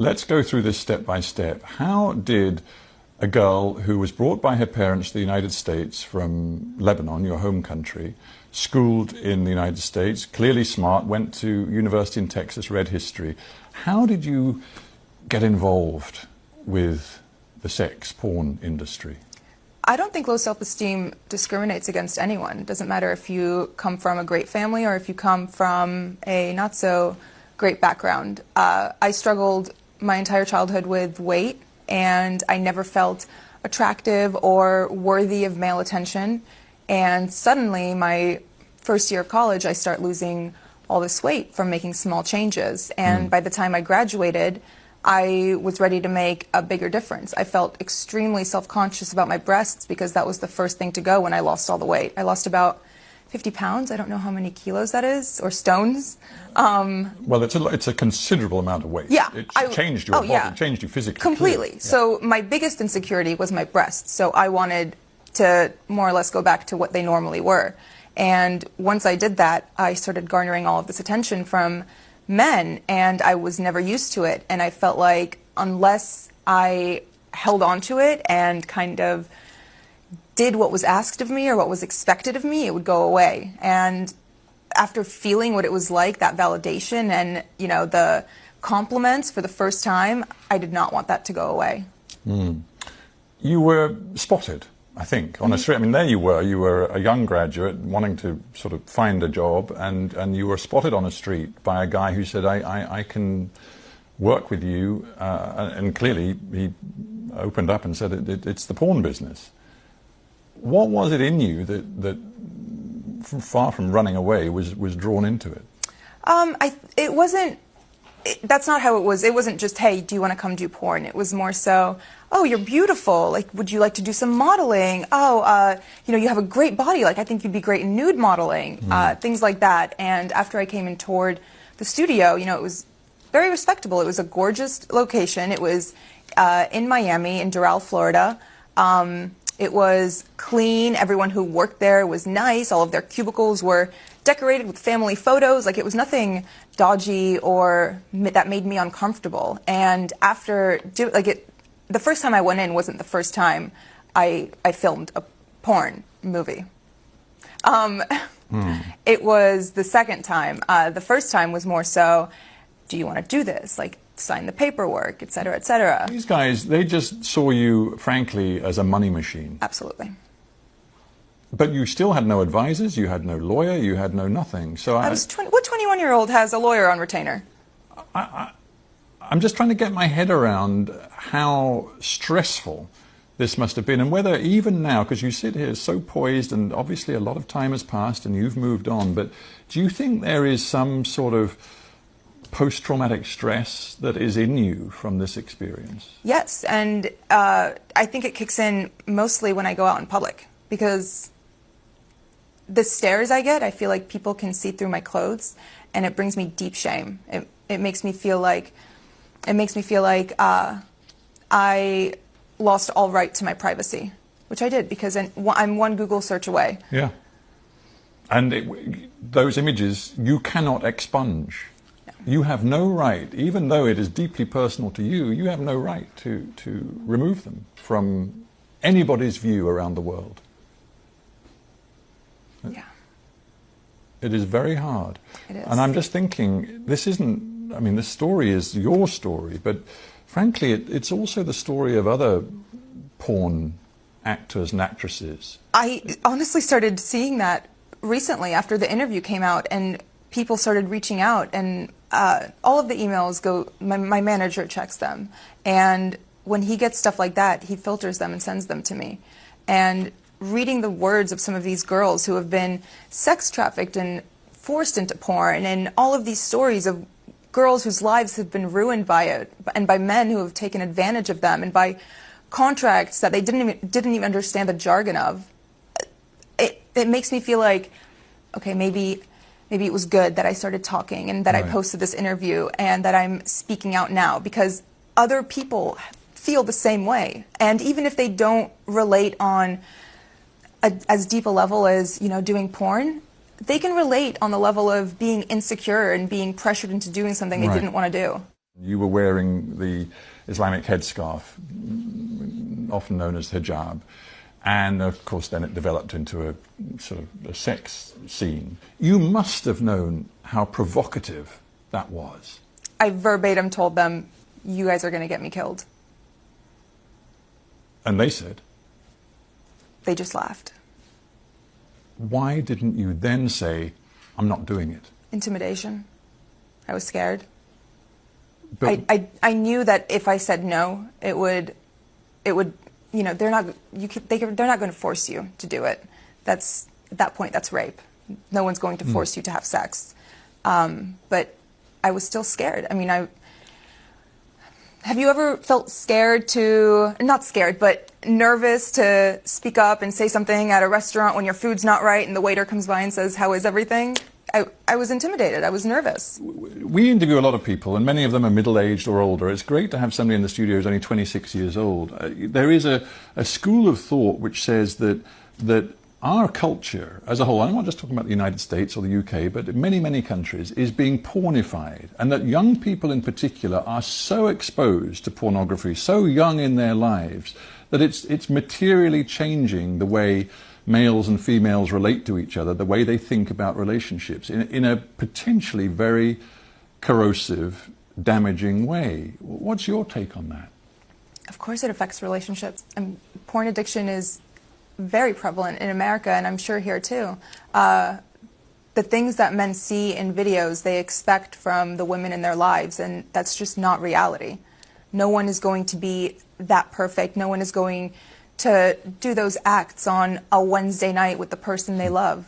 let's go through this step by step. How did a girl who was brought by her parents to the United States from Lebanon, your home country, schooled in the United States, clearly smart, went to university in Texas, read history, how did you get involved with the sex porn industry? I don't think low self-esteem discriminates against anyone. It doesn't matter if you come from a great family or if you come from a not so great background. I struggled my entire childhood with weight, and I never felt attractive or worthy of male attention. And suddenly, my first year of college, I start losing all this weight from making small changes. And by the time I graduated, I was ready to make a bigger difference. I felt extremely self-conscious about my breasts because that was the first thing to go when I lost all the weight. I lost about 50 pounds. I don't know how many kilos that is, or stones. Well, it's a considerable amount of weight. Yeah. It changed your body, it changed you physically. Completely. Yeah. So my biggest insecurity was my breasts. So I wanted to more or less go back to what they normally were. And once I did that, I started garnering all of this attention from men, and I was never used to it. And I felt like unless I held on to it and kind of did what was asked of me or what was expected of me, it would go away. And after feeling what it was like, that validation and, you know, the compliments for the first time, I did not want that to go away. You were spotted, I think, on a street. I mean, there you were a young graduate wanting to sort of find a job, and you were spotted on a street by a guy who said, I can work with you, and clearly he opened up and said, it's the porn business. What was it in you that far from running away, was drawn into it? It wasn't. That's not how it was. It wasn't just, hey, do you want to come do porn? It was more so, oh, you're beautiful. Like, would you like to do some modeling? Oh, you know, you have a great body. Like, I think you'd be great in nude modeling. Things like that. And after I came and toured the studio, you know, it was very respectable. It was a gorgeous location. It was in Miami, in Doral, Florida. It was clean. Everyone who worked there was nice. All of their cubicles were decorated with family photos. Like, it was nothing dodgy or that made me uncomfortable. And after, the first time I went in wasn't the first time I filmed a porn movie. It was the second time. The first time was more so, do you want to do this? Like, sign the paperwork, et cetera, et cetera. These guys, they just saw you, frankly, as a money machine. Absolutely. But you still had no advisors, you had no lawyer, you had no nothing. So what 21-year-old has a lawyer on retainer? I'm just trying to get my head around how stressful this must have been, and whether even now, because you sit here so poised, and obviously a lot of time has passed and you've moved on, but do you think there is some sort of post-traumatic stress that is in you from this experience? Yes, and I think it kicks in mostly when I go out in public, because the stares I get, I feel like people can see through my clothes, and it brings me deep shame. It makes me feel like I lost all right to my privacy, which I did, because I'm one Google search away. Yeah. And those images you cannot expunge. No. You have no right, even though it is deeply personal to you, you have no right to remove them from anybody's view around the world. Yeah. It is very hard. It is. And I'm just thinking, this isn't, I mean, this story is your story, but frankly, it's also the story of other porn actors and actresses. I honestly started seeing that recently after the interview came out, and people started reaching out, and all of the emails go, my manager checks them, and when he gets stuff like that, he filters them and sends them to me. And reading the words of some of these girls who have been sex trafficked and forced into porn, and all of these stories of girls whose lives have been ruined by it, and by men who have taken advantage of them, and by contracts that they didn't even understand the jargon of, it makes me feel like, okay, maybe it was good that I started talking, and that I posted this interview, and that I'm speaking out now, because other people feel the same way. And even if they don't relate on as deep a level as, you know, doing porn, they can relate on the level of being insecure and being pressured into doing something they didn't want to do. You were wearing the Islamic headscarf, often known as hijab, and of course then it developed into a sort of a sex scene. You must have known how provocative that was. I verbatim told them, "You guys are going to get me killed." And they said? They just laughed. Why didn't you then say, "I'm not doing it"? Intimidation. I was scared. But I knew that if I said no, it would, you know, they're not going to force you to do it. At that point, that's rape. No one's going to force you to have sex. But I was still scared. I mean, have you ever felt scared not scared, but nervous to speak up and say something at a restaurant when your food's not right and the waiter comes by and says, "How is everything?" I was intimidated. I was nervous. We interview a lot of people, and many of them are middle-aged or older. It's great to have somebody in the studio who's only 26 years old. There is a school of thought which says that our culture as a whole, I'm not just talking about the United States or the UK, but many, many countries, is being pornified, and that young people in particular are so exposed to pornography, so young in their lives, that it's materially changing the way males and females relate to each other, the way they think about relationships, in a potentially very corrosive, damaging way. What's your take on that? Of course it affects relationships. Porn addiction is very prevalent in America, and I'm sure here too. The things that men see in videos, they expect from the women in their lives, and that's just not reality. No one is going to be that perfect. No one is going to do those acts on a Wednesday night with the person they love.